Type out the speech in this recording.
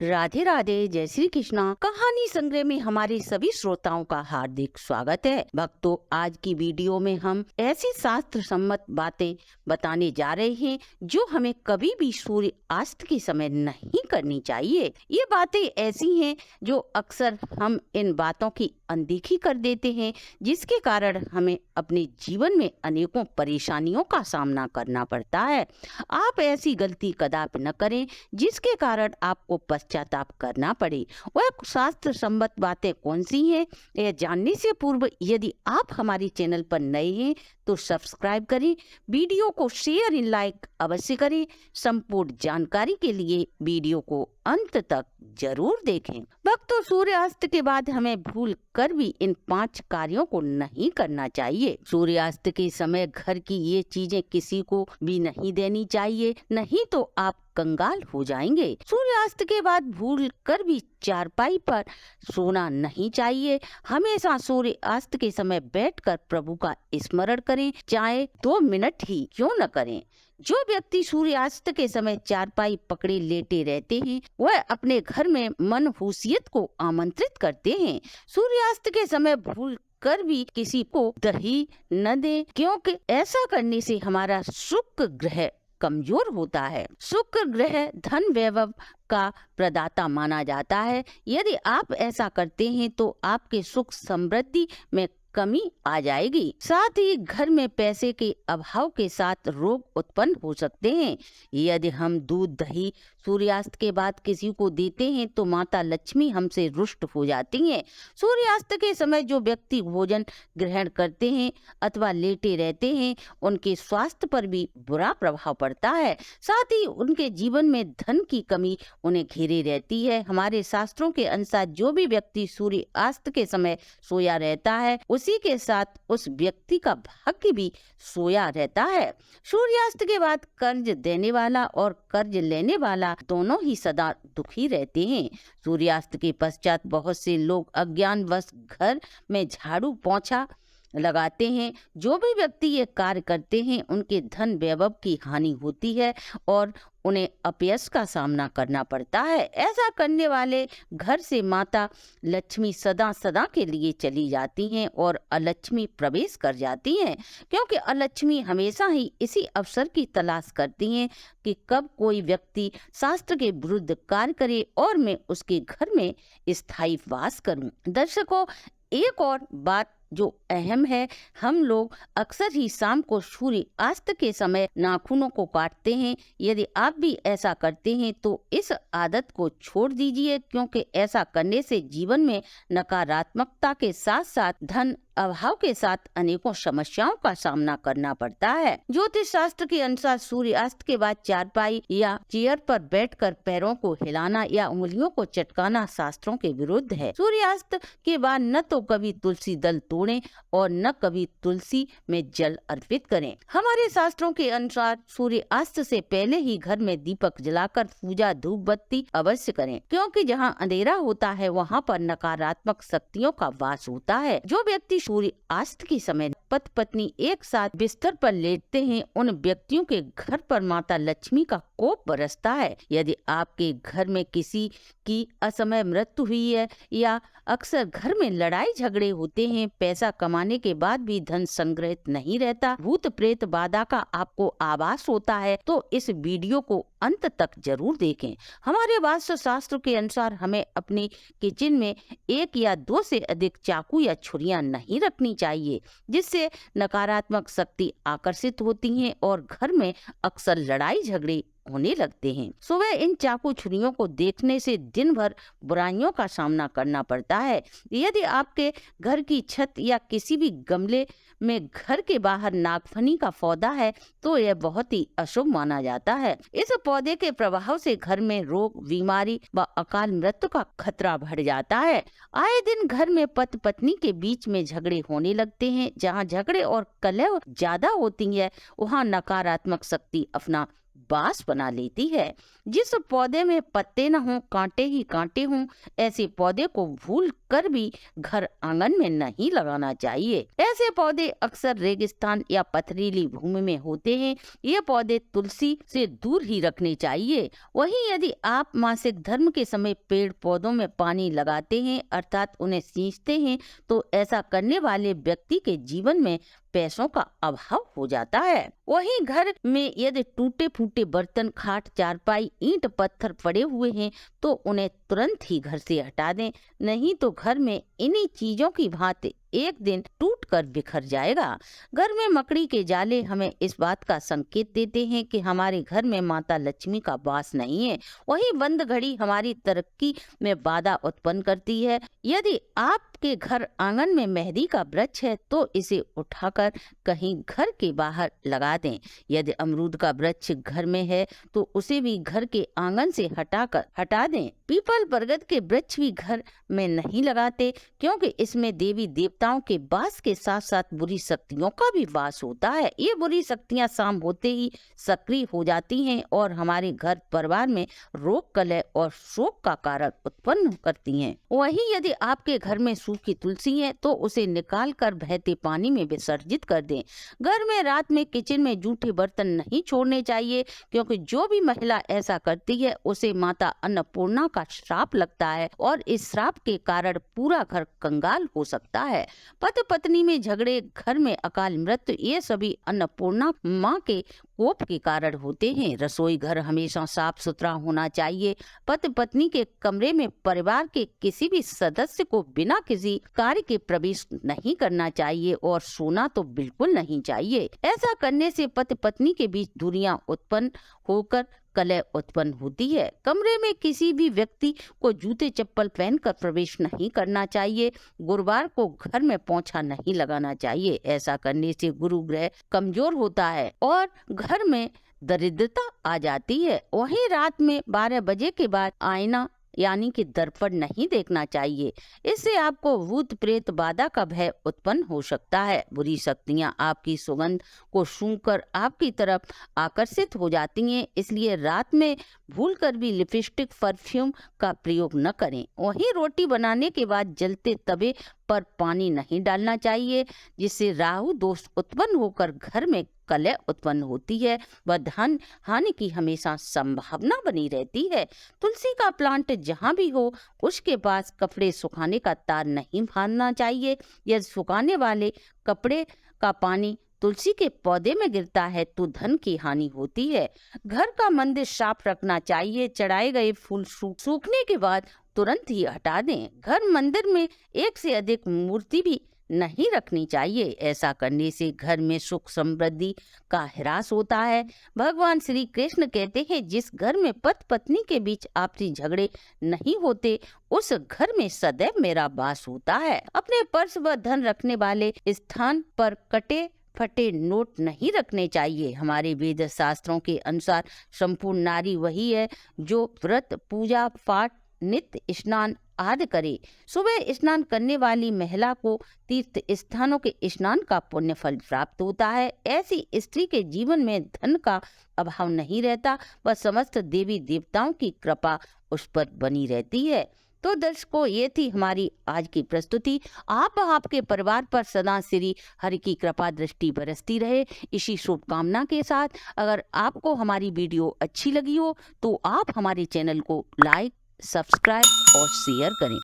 राधे राधे, जय श्री कृष्णा। कहानी संग्रह में हमारे सभी श्रोताओं का हार्दिक स्वागत है। भक्तों, आज की वीडियो में हम ऐसी शास्त्र सम्मत बातें बताने जा रहे हैं जो हमें कभी भी सूर्य अस्त के समय नहीं करनी चाहिए। ये बातें ऐसी हैं जो अक्सर हम इन बातों की अनदेखी कर देते हैं, जिसके कारण हमें अपने जीवन में अनेकों परेशानियों का सामना करना पड़ता है। आप ऐसी गलती कदापि न करें जिसके कारण आपको पश्चाताप करना पड़े। वह शास्त्र सम्मत बातें कौन सी हैं, यह जानने से पूर्व यदि आप हमारे चैनल पर नए हैं तो सब्सक्राइब करें, वीडियो को शेयर एंड लाइक अवश्य करें। संपूर्ण जानकारी के लिए वीडियो को अंत तक जरूर देखें। भक्तों, सूर्यास्त के बाद हमें भूल कर भी इन 5 कार्यों को नहीं करना चाहिए। सूर्यास्त के समय घर की ये चीजें किसी को भी नहीं देनी चाहिए, नहीं तो आप कंगाल हो जाएंगे। सूर्यास्त के बाद भूल कर भी चारपाई पर सोना नहीं चाहिए। हमेशा सूर्यास्त के समय बैठकर प्रभु का स्मरण करें, चाहे 2 मिनट ही क्यों न करें। जो व्यक्ति सूर्यास्त के समय चारपाई पकड़े लेटे रहते हैं, वह अपने घर में मनहूसियत को आमंत्रित करते हैं। सूर्यास्त के समय भूल कर भी किसी को दही न दें, क्योंकि ऐसा करने से हमारा शुक्र ग्रह कमजोर होता है। शुक्र ग्रह धन वैभव का प्रदाता माना जाता है। यदि आप ऐसा करते हैं तो आपके सुख समृद्धि में कमी आ जाएगी। साथ ही घर में पैसे के अभाव के साथ रोग उत्पन्न हो सकते हैं। यदि हम दूध दही सूर्यास्त के बाद किसी को देते हैं तो माता लक्ष्मी हमसे रुष्ट हो जाती हैं। सूर्यास्त के समय जो व्यक्ति भोजन ग्रहण करते हैं अथवा लेटे रहते हैं, उनके स्वास्थ्य पर भी बुरा प्रभाव पड़ता है। साथ ही उनके जीवन में धन की कमी उन्हें घेरे रहती है। हमारे शास्त्रों के अनुसार जो भी व्यक्ति सूर्यास्त के समय सोया रहता है, उसी के साथ उस व्यक्ति का भाग्य भी सोया रहता है। सूर्यास्त के बाद कर्ज देने वाला और कर्ज लेने वाला दोनों ही सदा दुखी रहते हैं। सूर्यास्त के पश्चात बहुत से लोग अज्ञानवश घर में झाड़ू पोंछा लगाते हैं। जो भी व्यक्ति ये कार्य करते हैं, उनके धन वैभव की हानि होती है और उन्हें अपयश का सामना करना पड़ता है। ऐसा करने वाले घर से माता लक्ष्मी सदा सदा के लिए चली जाती हैं और अलक्ष्मी प्रवेश कर जाती हैं, क्योंकि अलक्ष्मी हमेशा ही इसी अवसर की तलाश करती हैं कि कब कोई व्यक्ति शास्त्र के विरुद्ध कार्य करे और मैं उसके घर में स्थायी वास करूं। दर्शकों, एक और बात जो अहम है, हम लोग अक्सर ही शाम को सूर्य अस्त के समय नाखूनों को काटते हैं। यदि आप भी ऐसा करते हैं तो इस आदत को छोड़ दीजिए, क्योंकि ऐसा करने से जीवन में नकारात्मकता के साथ साथ धन अभाव के साथ अनेकों समस्याओं का सामना करना पड़ता है। ज्योतिष शास्त्र के अनुसार सूर्यास्त के बाद चारपाई या चेयर पर बैठकर पैरों को हिलाना या उंगलियों को चटकाना शास्त्रों के विरुद्ध है। सूर्यास्त के बाद न तो कभी तुलसी दल तोड़ें और न कभी तुलसी में जल अर्पित करें। हमारे शास्त्रों के अनुसार सूर्यास्त से पहले ही घर में दीपक जलाकर पूजा धूप बत्ती अवश्य करें, क्योंकि जहाँ अंधेरा होता है वहाँ पर नकारात्मक शक्तियों का वास होता है। जो व्यक्ति सूर्यास्त के समय पति पत्नी एक साथ बिस्तर पर लेटते हैं, उन व्यक्तियों के घर पर माता लक्ष्मी का कोप बरसता है। यदि आपके घर में किसी की असमय मृत्यु हुई है या अक्सर घर में लड़ाई झगड़े होते हैं, पैसा कमाने के बाद भी धन संग्रहित नहीं रहता, भूत प्रेत बाधा का आपको आभास होता है, तो इस वीडियो को अंत तक जरूर देखें। हमारे वास्तु शास्त्र के अनुसार हमें अपने किचन में 1 या 2 से अधिक चाकू या छुरियां नहीं रखनी चाहिए, जिससे नकारात्मक शक्ति आकर्षित होती हैं और घर में अक्सर लड़ाई झगड़े होने लगते हैं। सुबह इन चाकू छुरियों को देखने से दिन भर बुराइयों का सामना करना पड़ता है। यदि आपके घर की छत या किसी भी गमले में घर के बाहर नागफनी का पौधा है तो यह बहुत ही अशुभ माना जाता है। इस पौधे के प्रभाव से घर में रोग, बीमारी व अकाल मृत्यु का खतरा बढ़ जाता है। आए दिन घर में पति पत्नी के बीच में झगड़े होने लगते हैं। जहाँ झगड़े और कलह ज्यादा होती है, वहाँ नकारात्मक शक्ति अपना बास बना लेती है। जिस पौधे में पत्ते न हो, कांटे ही कांटे हों, ऐसे पौधे को भूल कर भी घर आंगन में नहीं लगाना चाहिए। ऐसे पौधे अक्सर रेगिस्तान या पथरीली भूमि में होते हैं। ये पौधे तुलसी से दूर ही रखने चाहिए। वहीं यदि आप मासिक धर्म के समय पेड़ पौधों में पानी लगाते हैं अर्थात उन्हें सींचते हैं, तो ऐसा करने वाले व्यक्ति के जीवन में पैसों का अभाव हो जाता है। वहीं घर में यदि टूटे फूटे बर्तन, खाट, चारपाई, ईंट पत्थर पड़े हुए हैं तो उन्हें तुरंत ही घर से हटा दें, नहीं तो घर में इन्हीं चीजों की भांति एक दिन टूट कर बिखर जाएगा। घर में मकड़ी के जाले हमें इस बात का संकेत देते हैं कि हमारे घर में माता लक्ष्मी का वास नहीं है। वही बंद घड़ी हमारी तरक्की में बाधा उत्पन्न करती है। यदि आपके घर आंगन में मेहंदी का वृक्ष है तो इसे उठाकर कहीं घर के बाहर लगा दें। यदि अमरूद का वृक्ष घर में है तो उसे भी घर के आंगन से हटा दें। पीपल बरगद के वृक्ष भी घर में नहीं लगाते, क्योंकि इसमें देवी देवताओं के वास के साथ साथ बुरी शक्तियों का भी वास होता है। ये बुरी शक्तियां शाम होते ही सक्रिय हो जाती हैं और हमारे घर परिवार में रोग, कलह और शोक का कारण उत्पन्न करती हैं। वहीं यदि आपके घर में सूखी तुलसी है तो उसे निकाल कर बहते पानी में विसर्जित कर दें। घर में रात में किचन में जूठे बर्तन नहीं छोड़ने चाहिए, क्योंकि जो भी महिला ऐसा करती है उसे माता अन्नपूर्णा का श्राप लगता है और इस श्राप के कारण पूरा घर कंगाल हो सकता है। पति पत्नी में झगड़े, घर में अकाल मृत्यु, ये सभी अन्नपूर्णा माँ के कोप के कारण होते हैं। रसोई घर हमेशा साफ सुथरा होना चाहिए। पति पत्नी के कमरे में परिवार के किसी भी सदस्य को बिना किसी कार्य के प्रवेश नहीं करना चाहिए और सोना तो बिल्कुल नहीं चाहिए। ऐसा करने से पति पत्नी के बीच दूरियां उत्पन्न होकर कलह उत्पन्न होती है। कमरे में किसी भी व्यक्ति को जूते चप्पल पहनकर प्रवेश नहीं करना चाहिए। गुरुवार को घर में पोंछा नहीं लगाना चाहिए। ऐसा करने से गुरु ग्रह कमजोर होता है और घर में दरिद्रता आ जाती है। वहीं रात में 12 बजे के बाद आईना यानी कि दर्पण नहीं देखना चाहिए। इससे आपको भूत प्रेत बाधा का भय उत्पन्न हो सकता है। बुरी शक्तियां आपकी सुगंध को सूंघकर आपकी तरफ आकर्षित हो जाती हैं, इसलिए रात में भूलकर भी लिपस्टिक, परफ्यूम का प्रयोग न करें। वहीं रोटी बनाने के बाद जलते तवे पर पानी नहीं डालना चाहिए, जिससे राहु दोष उत्पन्न होकर घर में कलह उत्पन्न होती है व धन हानि की हमेशा संभावना बनी रहती है। तुलसी का प्लांट जहाँ भी हो उसके पास कपड़े सुखाने का तार नहीं बांधना चाहिए। यदि सुखाने वाले कपड़े का पानी तुलसी के पौधे में गिरता है तो धन की हानि होती है। घर का मंदिर साफ रखना चाहिए। चढ़ाए गए फूल सूखने के बाद तुरंत ही हटा दें। घर मंदिर में एक से अधिक मूर्ति भी नहीं रखनी चाहिए। ऐसा करने से घर में सुख समृद्धि का ह्रास होता है। भगवान श्री कृष्ण कहते हैं, जिस घर में पति पत्नी के बीच आपसी झगड़े नहीं होते उस घर में सदैव मेरा वास होता है। अपने पर्स व धन रखने वाले स्थान पर कटे फटे नोट नहीं रखने चाहिए। हमारे वेद शास्त्रों के अनुसार संपूर्ण नारी वही है जो व्रत, पूजा पाठ, नित्य स्नान आदि करे। सुबह स्नान करने वाली महिला को तीर्थ स्थानों के स्नान का पुण्य फल प्राप्त होता है। ऐसी स्त्री के जीवन में धन का अभाव नहीं रहता, वह समस्त देवी देवताओं की कृपा उस पर बनी रहती है। तो दर्शकों, ये थी हमारी आज की प्रस्तुति। आप आपके परिवार पर सदा श्री हरि की कृपा दृष्टि बरसती रहे, इसी शुभकामना के साथ अगर आपको हमारी वीडियो अच्छी लगी हो तो आप हमारे चैनल को लाइक, सब्सक्राइब और शेयर करें।